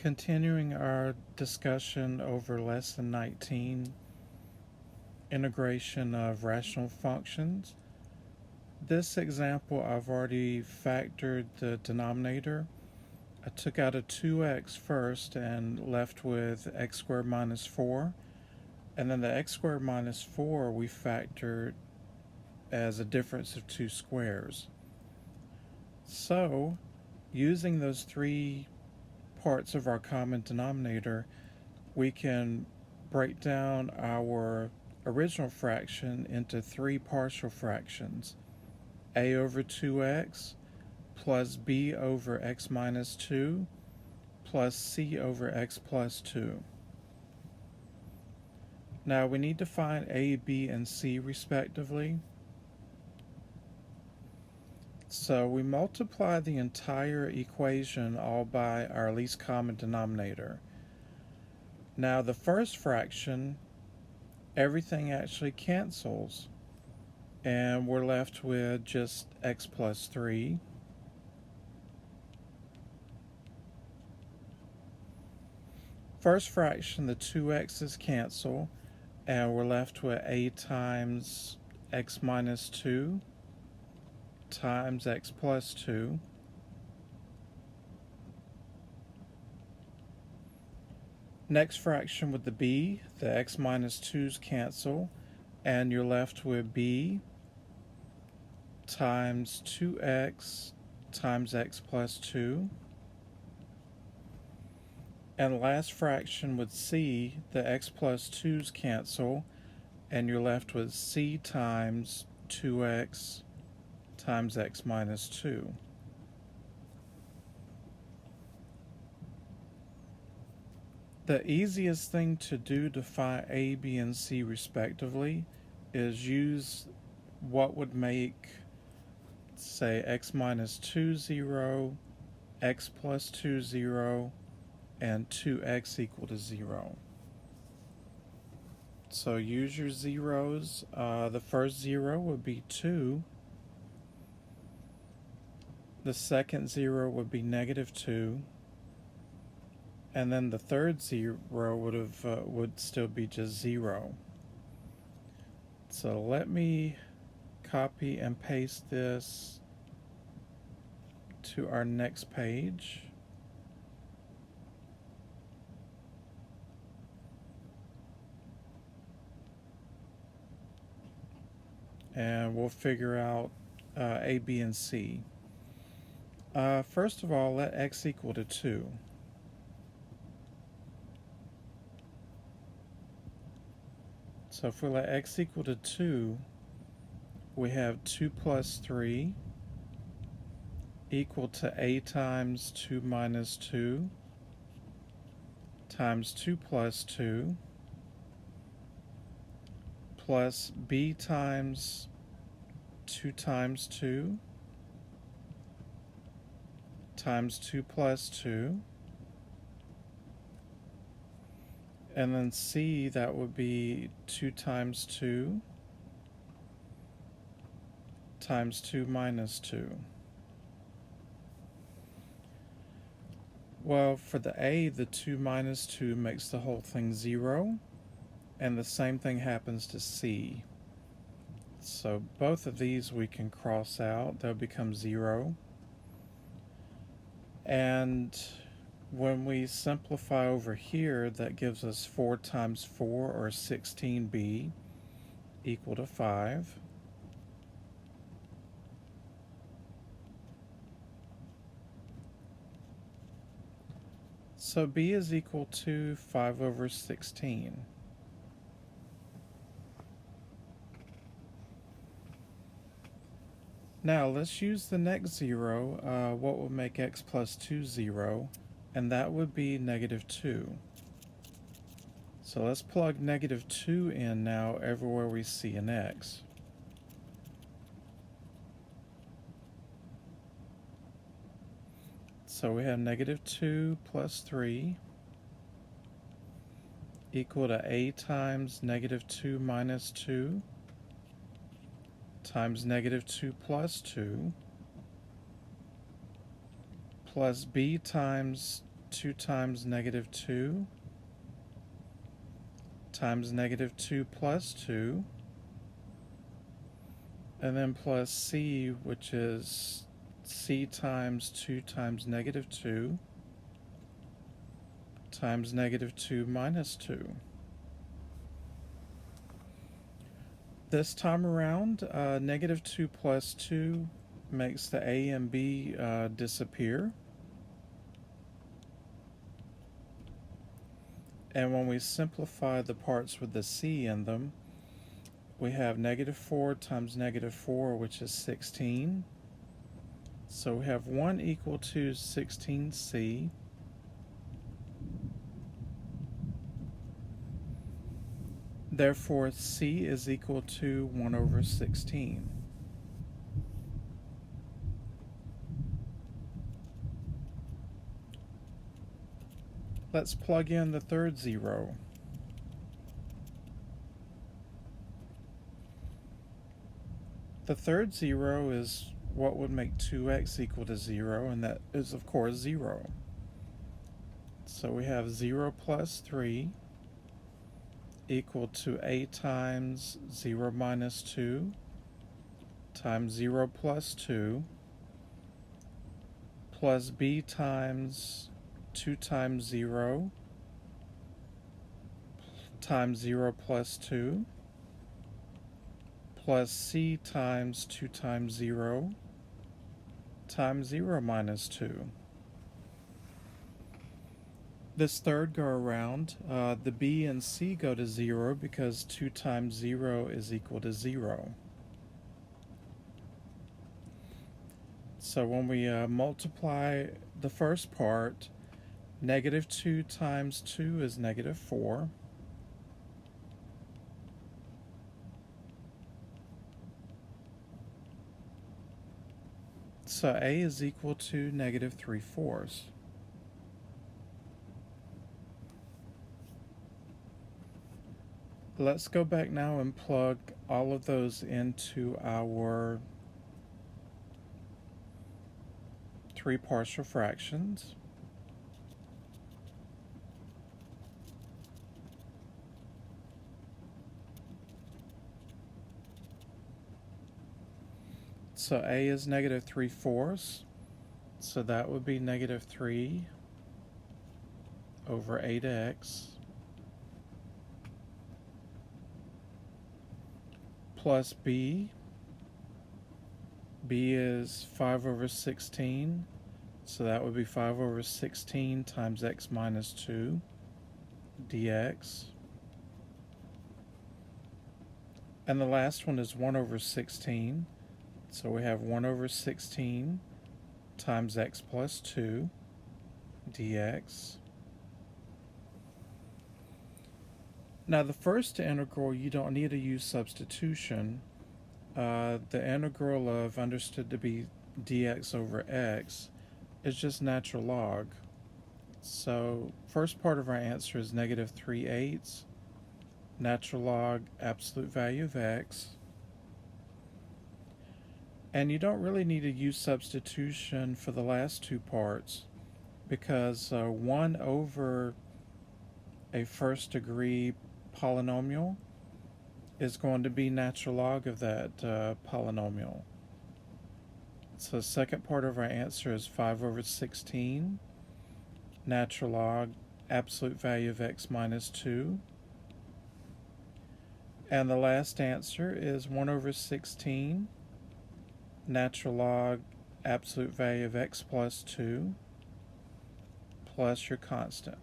Continuing our discussion over Lesson 19, Integration of Rational Functions. This example, I've already factored the denominator. I took out a 2x first and left with x squared minus 4. And then the x squared minus 4 we factored as a difference of two squares. So, using those three parts of our common denominator, we can break down our original fraction into three partial fractions: a over 2x plus b over x minus 2 plus c over x plus 2. Now we need to find a, b, and c respectively. So we multiply the entire equation all by our least common denominator. Now the first fraction, everything actually cancels, and we're left with just x plus 3. First fraction, the 2x's cancel, and we're left with a times x minus 2 times x plus 2. Next fraction with the b, the x minus 2's cancel, and you're left with b times 2x times x plus 2. And last fraction with c, the x plus 2's cancel, and you're left with c times 2x times x minus 2. The easiest thing to do to find a, b, and c respectively is use what would make, say, x minus 2 0, x plus 2 0, and 2x equal to 0. So use your zeros. The first 0 would be 2. The second 0 would be negative 2. And then the third 0 would still be just 0. So let me copy and paste this to our next page. And we'll figure out a, b, and c. First of all, let x equal to 2. So if we let x equal to 2, we have 2 plus 3 equal to a times 2 minus 2 times 2 plus 2 plus b times 2 times 2 times 2 plus 2, and then c, that would be 2 times 2 times 2 minus 2. Well, for the a, the 2 minus 2 makes the whole thing 0, and the same thing happens to c. So both of these we can cross out. They'll become 0. And when we simplify over here, that gives us 4 times 4, or 16b, equal to 5. So b is equal to 5 over 16. Now let's use the next 0, what will make x plus 2 0, and that would be negative 2. So let's plug negative 2 in now everywhere we see an x. So we have negative 2 plus 3 equal to a times negative 2 minus 2 times negative 2 plus 2 plus b times 2 times negative 2 times negative 2 plus 2, and then plus c, which is c times 2 times negative 2 times negative 2 minus 2. This time around, negative 2 plus 2 makes the a and b disappear. And when we simplify the parts with the c in them, we have negative 4 times negative 4, which is 16. So we have 1 equal to 16c. Therefore, c is equal to 1 over 16. Let's plug in the third zero. The third zero is what would make 2x equal to 0, and that is, of course, 0. So we have 0 plus 3 equal to a times 0 minus 2 times 0 plus 2 plus b times 2 times 0 times 0 plus 2 plus c times 2 times 0 times 0 minus 2. This third go around, the b and c go to 0 because 2 times 0 is equal to 0. So when we multiply the first part, negative 2 times 2 is negative 4. So a is equal to negative 3/4. Let's go back now and plug all of those into our 3 partial fractions. So a is negative 3/4, so that would be negative 3 over 8x plus b. B is 5 over 16, so that would be 5 over 16 times x minus 2 dx. And the last one is 1 over 16, so we have 1 over 16 times x plus 2 dx. Now the first integral, you don't need to use substitution. The integral of understood to be dx over x is just natural log. So first part of our answer is negative 3/8, natural log absolute value of x. And you don't really need to use substitution for the last two parts because 1 over a first degree polynomial is going to be natural log of that polynomial. So the second part of our answer is 5 over 16, natural log absolute value of x minus 2. And the last answer is 1 over 16, natural log absolute value of x plus 2, plus your constant.